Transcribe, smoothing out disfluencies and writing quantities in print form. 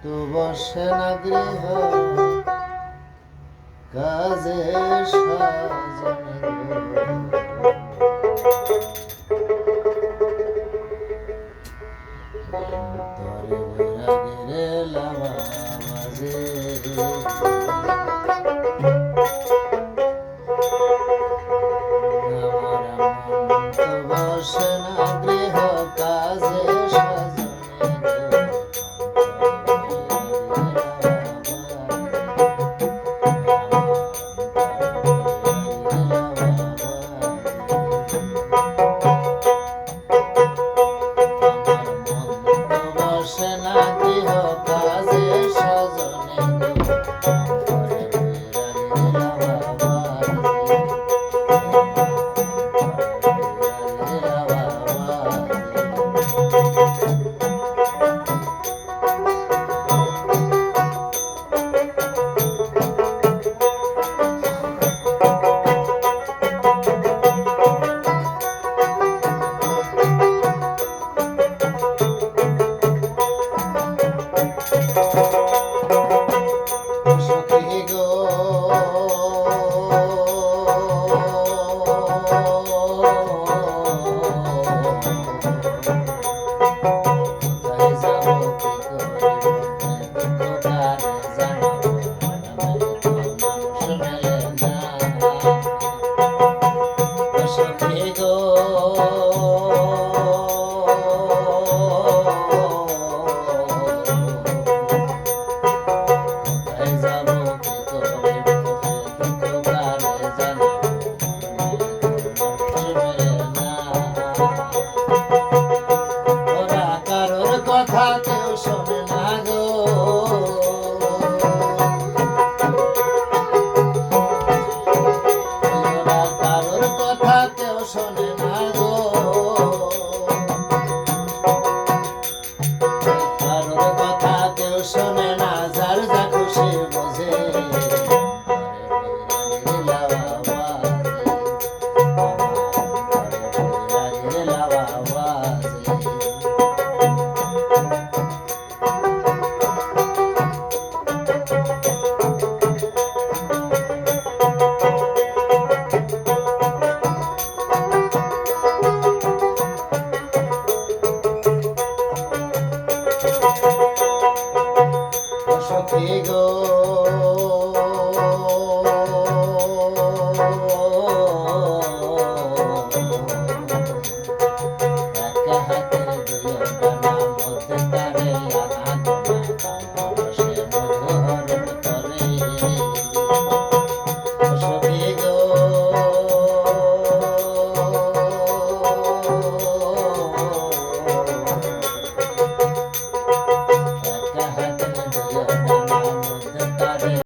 তো বসে না গৃহ কাজে সাজানো তরে বৈরাগের লাভা বাজে বসে না গৃহ কাজে বসে না গৃহ কাজে সজনে সখী গো কথা কেউ শোনে না গো কারোর কথা কেউ শোনে না গো কারোর কথা কেউ শোনে না যার যা খুশি বোঝে সখী গো